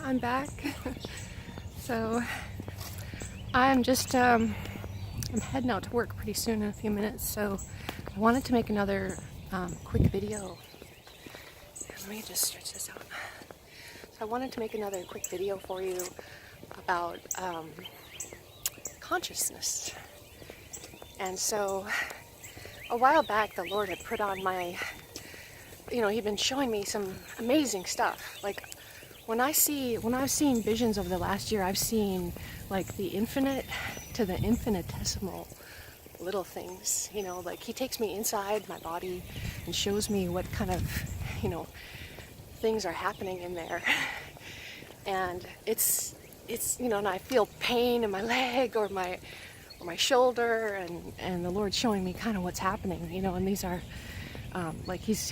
I'm back. So I'm just I'm heading out to work pretty soon in a few minutes. So I wanted to make another quick video. Let me just stretch this out. So I wanted to make another quick video for you about consciousness. And so a while back, the Lord had put on my, he'd been showing me some amazing stuff. Like when I've seen visions over the last year, I've seen like the infinite to the infinitesimal little things, like he takes me inside my body and shows me what kind of, things are happening in there. And it's, and I feel pain in my leg or my shoulder, and the Lord's showing me kind of what's happening, and these are like he's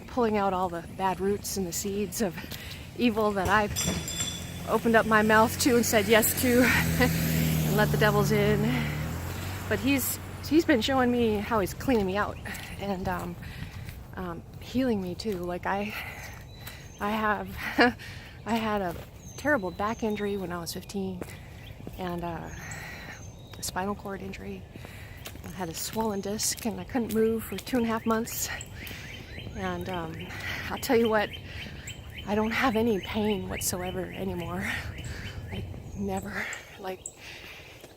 pulling out all the bad roots and the seeds of evil that I've opened up my mouth to and said yes to and let the devils in. But he's been showing me how he's cleaning me out and healing me too. Like I had a terrible back injury when I was 15 and a spinal cord injury. I had a swollen disc and I couldn't move for 2.5 months. And I'll tell you what, I don't have any pain whatsoever anymore. Like never. Like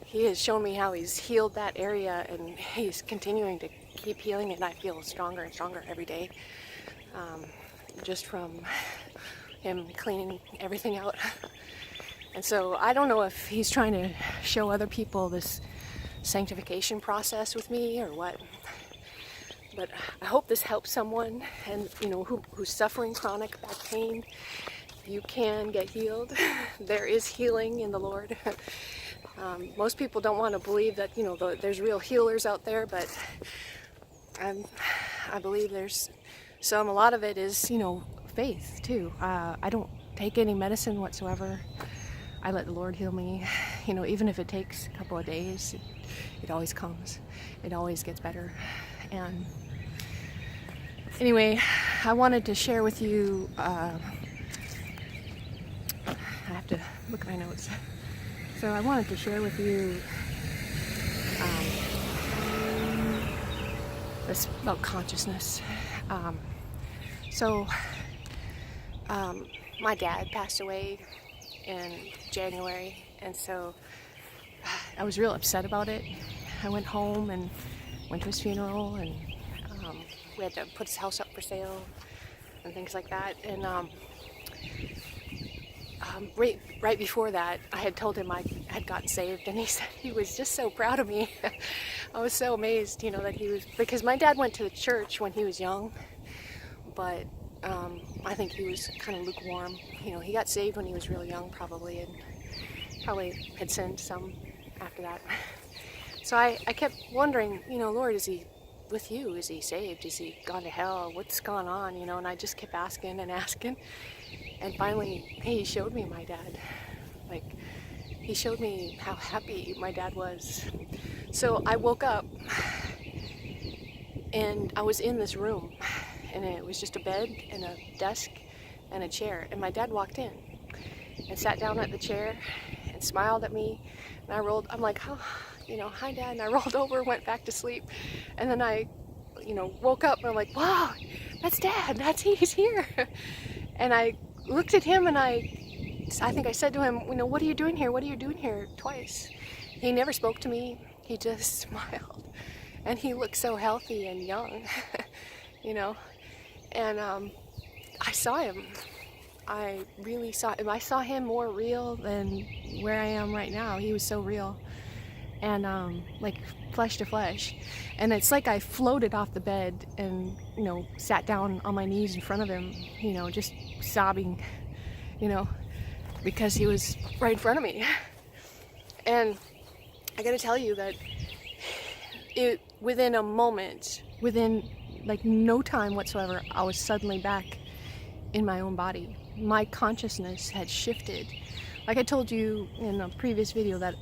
he has shown me how he's healed that area and he's continuing to keep healing it, and I feel stronger and stronger every day. Just from him cleaning everything out. And so I don't know if he's trying to show other people this sanctification process with me or what, but I hope this helps someone, and who's suffering chronic back pain. You can get healed. There is healing in the Lord. Most people don't want to believe that there's real healers out there, but I believe there's some. A lot of it is faith too. I don't take any medicine whatsoever. I let the Lord heal me. Even if it takes a couple of days, it always comes. It always gets better. And anyway, I wanted to share with you, I have to look at my notes. So I wanted to share with you this about consciousness. My dad passed away in January, and so I was real upset about it. I went home and went to his funeral, and we had to put his house up for sale and things like that. And right before that, I had told him I had gotten saved, and he said he was just so proud of me. I was so amazed, that he was, because my dad went to the church when he was young, but I think he was kind of lukewarm. He got saved when he was really young, probably, and probably had sinned some after that. So I kept wondering, Lord, is he with you? Is he saved? Is he gone to hell? What's gone on? And I just kept asking and asking. And finally, he showed me my dad. Like, he showed me how happy my dad was. So I woke up and I was in this room, and it was just a bed and a desk and a chair. And my dad walked in and sat down at the chair and smiled at me. And I'm like, oh, hi Dad. And I rolled over, went back to sleep. And then I, woke up and I'm like, wow, that's Dad. He's here. And I looked at him and I think I said to him, what are you doing here? What are you doing here? Twice. He never spoke to me. He just smiled. And he looked so healthy and young, And I saw him. I really saw him. I saw him more real than where I am right now. He was so real. And like flesh to flesh. And it's like I floated off the bed and, sat down on my knees in front of him, just sobbing, because he was right in front of me. And I gotta tell you that within a moment, within like no time whatsoever, I was suddenly back in my own body. My consciousness had shifted. Like I told you in a previous video that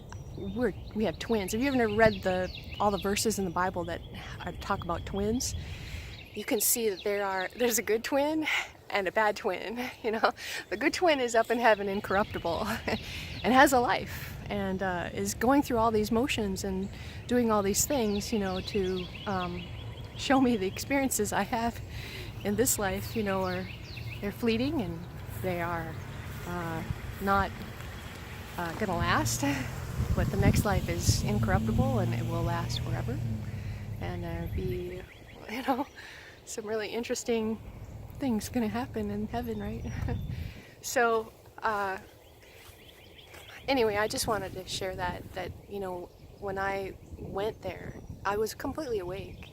we have twins. Have you ever read all the verses in the Bible that talk about twins? You can see that there's a good twin and a bad twin. You know, the good twin is up in heaven, incorruptible, and has a life, and is going through all these motions and doing all these things, you know, to show me the experiences I have in this life, you know, are they're fleeting and they are not gonna last. But the next life is incorruptible and it will last forever, and be, you know, some really interesting things gonna happen in heaven, right? So anyway, I just wanted to share that you know, when I went there, I was completely awake.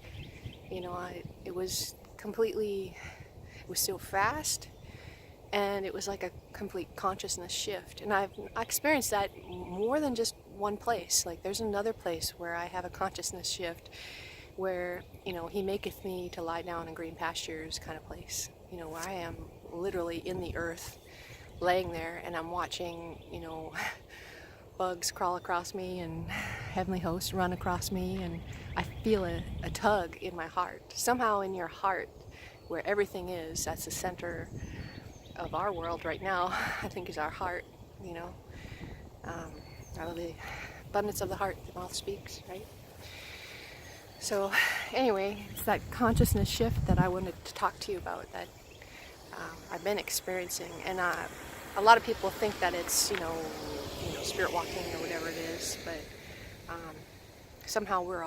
You know, it was so fast, and it was like a complete consciousness shift. And I experienced that more than just one place. Like, there's another place where I have a consciousness shift, where, you know, he maketh me to lie down in green pastures kind of place. You know, where I am literally in the earth, laying there, and I'm watching, you know, bugs crawl across me and heavenly hosts run across me, and I feel a tug in my heart. Somehow in your heart, where everything is, that's the center of our world right now, I think, is our heart, you know. Out of the abundance of the heart, the mouth speaks, right? So anyway, it's that consciousness shift that I wanted to talk to you about, that I've been experiencing. And a lot of people think that it's, you know, spirit walking or whatever it is, but somehow we're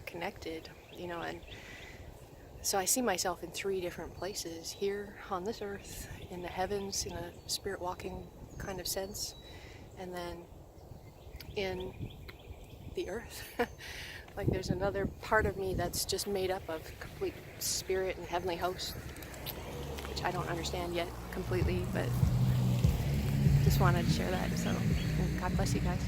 connected, you know. And so I see myself in 3 different places: here on this earth, in the heavens in a spirit walking kind of sense, and then in the earth. Like, there's another part of me that's just made up of complete spirit and heavenly hosts, which I don't understand yet completely, but just wanted to share that. So God bless you guys.